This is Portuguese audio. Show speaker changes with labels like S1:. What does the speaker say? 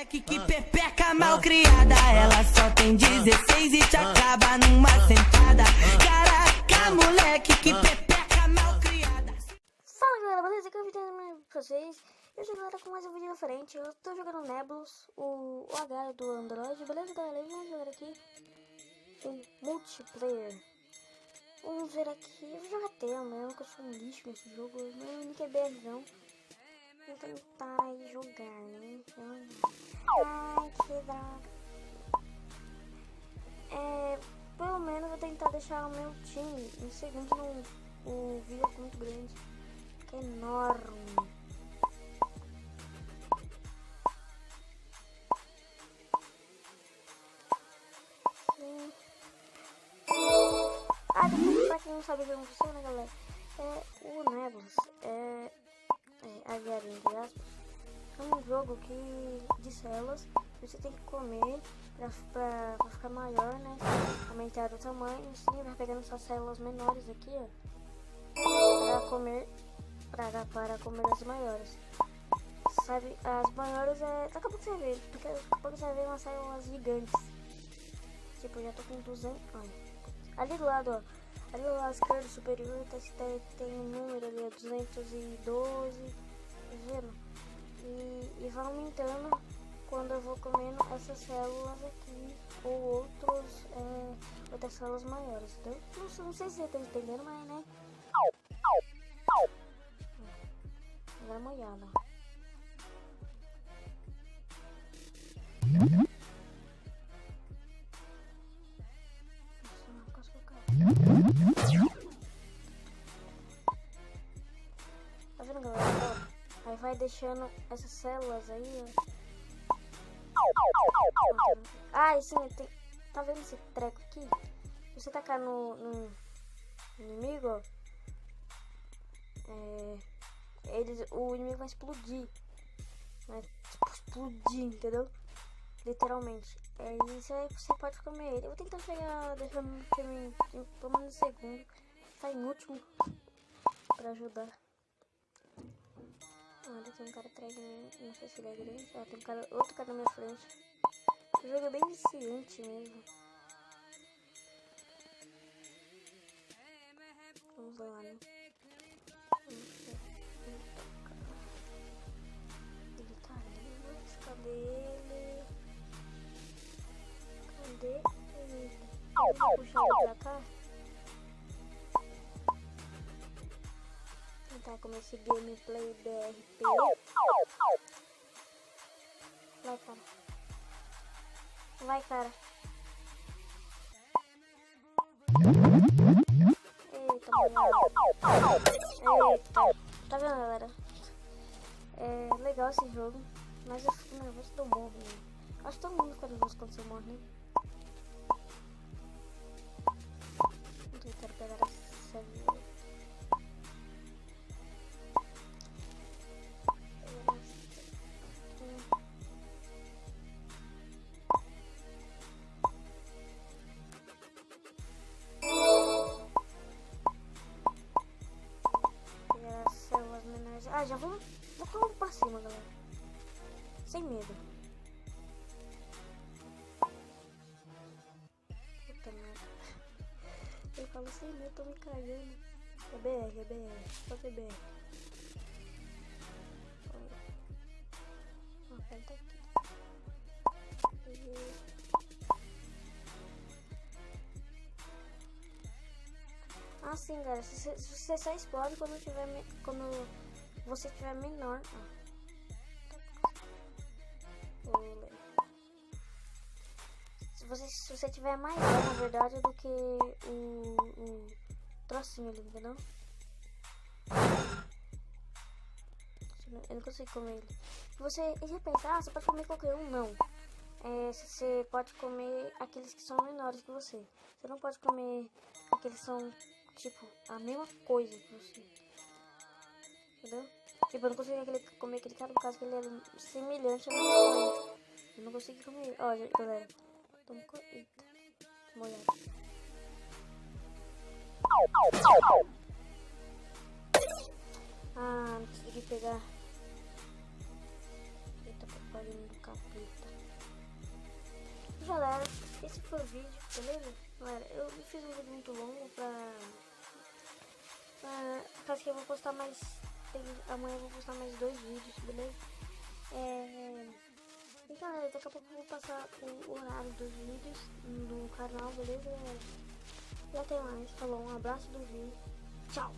S1: moleque que pepeca mal criada. Ela só tem 16 e te acaba numa sentada. Caraca, moleque que pepeca mal criada.
S2: Fala galera, beleza? Aqui é o vídeo pra vocês. Eu tô agora com mais um vídeo diferente. Eu tô jogando Nebulous, o H do Android. Beleza galera? Vamos jogar aqui em multiplayer. Vamos ver aqui. Eu já tenho mesmo, que eu sou um lixo nesse jogo. Meu nick é BRzão. Vou tentar jogar, né? Ai, que droga. Pelo menos vou tentar deixar o meu time em segundo. O vídeo é muito grande, que é enorme. Sim. Pra quem não sabe como funciona, galera, o Nebulous a guerra, entre aspas, é um jogo de células. Você tem que comer pra ficar maior, né? Aumentar o tamanho, assim, vai pegando suas células menores aqui, ó, para comer as maiores. Sabe, as maiores daqui a pouco você vê, porque daqui a pouco você vai ver umas células gigantes. Tipo, eu já tô com 200, olha. Ali do lado, ó, ali do lado esquerdo superior tem um número ali, 212, tá vendo? E vai aumentando quando eu vou comendo essas células aqui, ou outras células maiores, entendeu? Não sei se você tá entendendo, mas né? Agora molhada, ó. Tá vendo, galera? Aí vai deixando essas células aí, ó. Ah, e sim, tá vendo esse treco aqui? Se você tacar no inimigo, ó, o inimigo vai explodir. Vai explodir, entendeu? Literalmente. Aí você pode comer ele. Eu vou tentar deixar meu time pelo menos em segundo. Tá em último pra ajudar. Olha, tem um cara atrás de mim. Não sei se ele é grande. Ah, tem outro cara na minha frente. O jogo é bem viciante mesmo. Vamos lá, né? Ele tá ali. Cadê ele? Cadê ele? Vou puxar ele pra cá. Tentar comer esse gameplay BRP. Vai, cara. Vai, cara. Eita, mano. Eita. Tá vendo, galera? É legal esse jogo, mas eu fico nervoso que eu morro, né? Acho que todo mundo fica nervoso quando você morre, né? Vou tentar pegar essa vida. Ah, já vou pra cima, galera. Sem medo. Puta merda. Eu falo sem medo, tô me cagando. É BR. Só tem BR. Olha. Ó, ele tá aqui. Ah, sim, galera. Você só explode quando você tiver menor. Se você tiver maior, na verdade, do que o trocinho ali, entendeu? Eu não consigo comer ele. Se você repensar, você pode comer qualquer um, não. Você pode comer aqueles que são menores que você. Você não pode comer aqueles que são, tipo, a mesma coisa que você. Entendeu? Tipo, eu não consegui comer aquele cara, no caso que ele era semelhante a mim. Eu não consegui comer ele. Ó, galera. Eita, molhado. Ah, não consegui pegar. Eita, Padrinho do Capeta. Galera, esse foi o vídeo, beleza? Galera, eu fiz um vídeo muito longo caso que eu vou postar mais. Amanhã eu vou postar mais 2 vídeos, beleza? E galera, daqui a pouco eu vou passar o horário dos vídeos do canal, beleza? E até mais, falou, um abraço do vídeo, tchau!